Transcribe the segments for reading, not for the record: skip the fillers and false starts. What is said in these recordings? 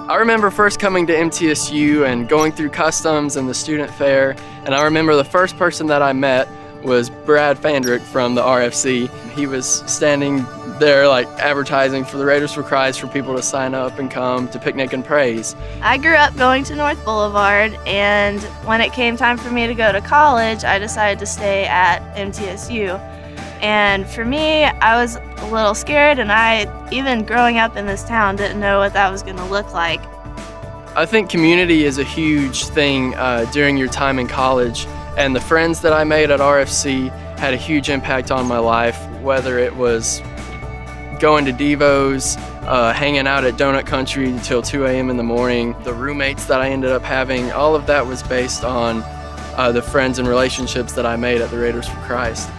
I remember first coming to MTSU and going through customs and the student fair, and I remember the first person that I met was Brad Fandrick from the RFC. He was standing there like advertising for the Raiders for Christ for people to sign up and come to Picnic and Praise. I grew up going to North Boulevard, and when it came time for me to go to college, I decided to stay at MTSU. And for me, I was a little scared, and I, even growing up in this town, didn't know what that was going to look like. I think community is a huge thing during your time in college, and the friends that I made at RFC had a huge impact on my life, whether it was going to Devos, hanging out at Donut Country until 2 a.m. in the morning, the roommates that I ended up having, all of that was based on the friends and relationships that I made at the Raiders for Christ.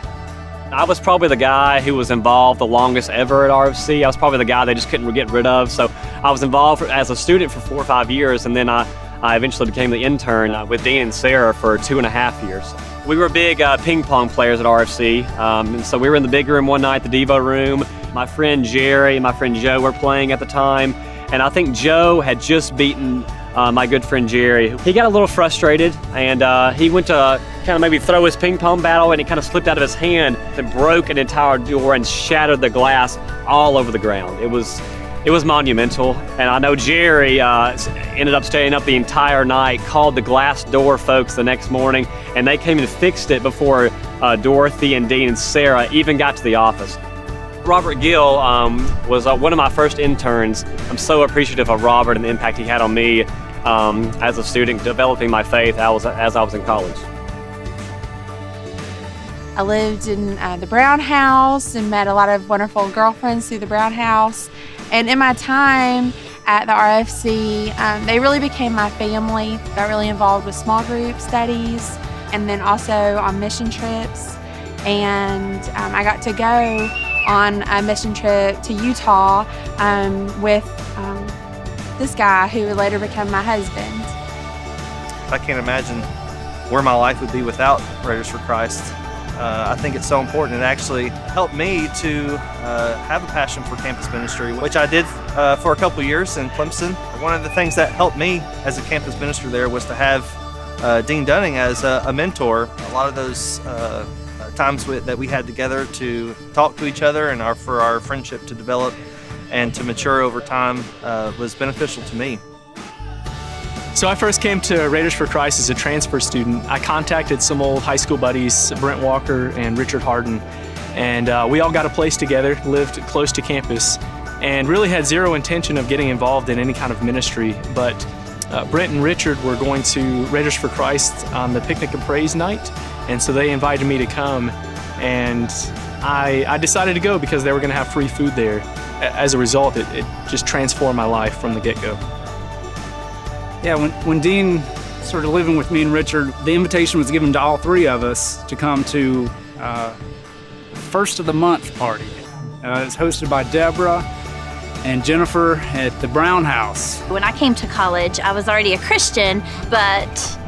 I was probably the guy who was involved the longest ever at RFC. I was probably the guy they just couldn't get rid of. So I was involved as a student for 4 or 5 years, and then I eventually became the intern with Dean and Sarah for 2.5 years. We were big ping pong players at RFC, and so we were in the big room one night, the Devo room. My friend Jerry and my friend Joe were playing at the time, and I think Joe had just beaten my good friend Jerry. He got a little frustrated, and he went to kind of maybe throw his ping pong battle, and it kind of slipped out of his hand and broke an entire door and shattered the glass all over the ground. It was monumental, and I know Jerry ended up staying up the entire night, called the glass door folks the next morning, and they came and fixed it before Dorothy and Dean and Sarah even got to the office. Robert Gill was one of my first interns. I'm so appreciative of Robert and the impact he had on me as a student, developing my faith as I was in college. I lived in the Brown House and met a lot of wonderful girlfriends through the Brown House. And in my time at the RFC, they really became my family. Got really involved with small group studies and then also on mission trips. And I got to go on a mission trip to Utah with this guy who would later become my husband. I can't imagine where my life would be without Raiders for Christ. I think it's so important. It actually helped me to have a passion for campus ministry, which I did for a couple years in Clemson. One of the things that helped me as a campus minister there was to have Dean Dunning as a mentor. A lot of those times that we had together to talk to each other and for our friendship to develop and to mature over time was beneficial to me. So I first came to Raiders for Christ as a transfer student. I contacted some old high school buddies, Brent Walker and Richard Harden, and we all got a place together, lived close to campus, and really had zero intention of getting involved in any kind of ministry. But Brent and Richard were going to Raiders for Christ on the Picnic and Praise night, and so they invited me to come, and I decided to go because they were going to have free food there. As a result, it just transformed my life from the get-go. Yeah, when Dean started living with me and Richard, the invitation was given to all three of us to come to first of the month party. It's hosted by Deborah and Jennifer at the Brown House. When I came to college, I was already a Christian, but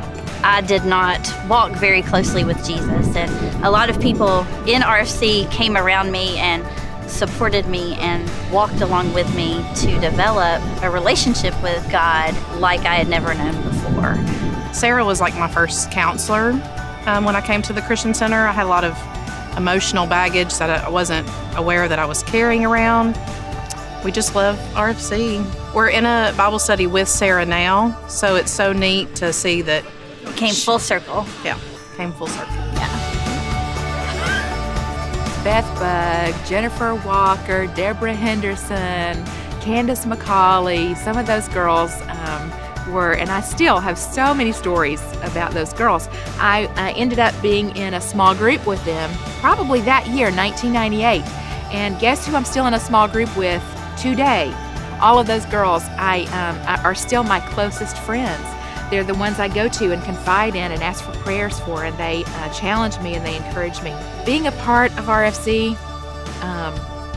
I did not walk very closely with Jesus. And a lot of people in RFC came around me and supported me and walked along with me to develop a relationship with God like I had never known before. Sarah was like my first counselor when I came to the Christian Center. I had a lot of emotional baggage that I wasn't aware that I was carrying around. We just love RFC. We're in a Bible study with Sarah now, so it's so neat to see that it came full circle. Yeah, came full circle. Yeah. Beth Bug, Jennifer Walker, Deborah Henderson, Candace McCauley, some of those girls were, and I still have so many stories about those girls. I ended up being in a small group with them probably that year, 1998. And guess who I'm still in a small group with today? All of those girls are still my closest friends. They're the ones I go to and confide in and ask for prayers for, and they challenge me and they encourage me. Being a part of RFC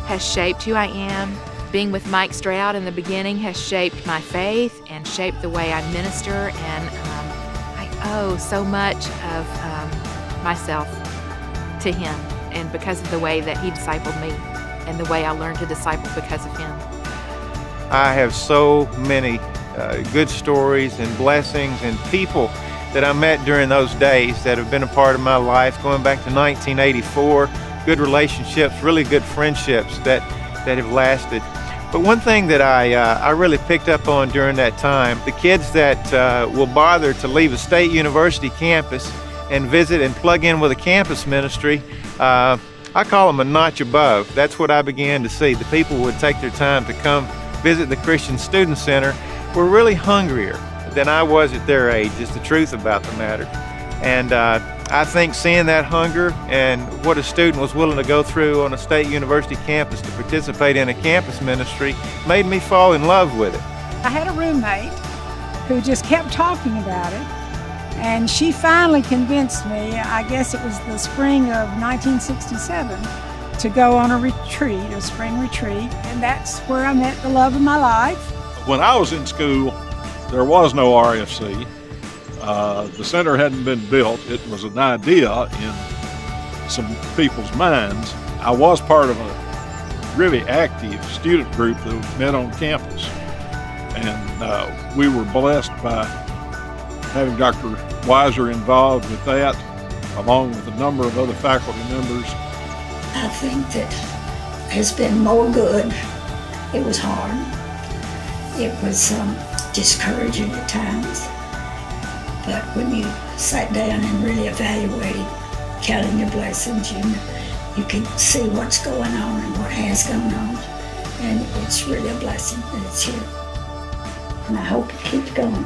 has shaped who I am. Being with Mike Stroud in the beginning has shaped my faith and shaped the way I minister, and I owe so much of myself to him, and because of the way that he discipled me and the way I learned to disciple because of him. I have so many good stories and blessings and people that I met during those days that have been a part of my life, going back to 1984. Good relationships, really good friendships that have lasted. But one thing that I really picked up on during that time, the kids that will bother to leave a state university campus and visit and plug in with a campus ministry, I call them a notch above. That's what I began to see. The people who would take their time to come visit the Christian Student Center were really hungrier than I was at their age, is the truth about the matter. And I think seeing that hunger and what a student was willing to go through on a state university campus to participate in a campus ministry made me fall in love with it. I had a roommate who just kept talking about it, and she finally convinced me, I guess it was the spring of 1967, to go on a retreat, a spring retreat, and that's where I met the love of my life. When I was in school, there was no RFC. The center hadn't been built. It was an idea in some people's minds. I was part of a really active student group that met on campus. And we were blessed by having Dr. Weiser involved with that, along with a number of other faculty members. I think that has been more good. It was hard. It was discouraging at times. But when you sat down and really evaluated, counting your blessings, you can see what's going on and what has gone on. And it's really a blessing that it's here. And I hope it keeps going.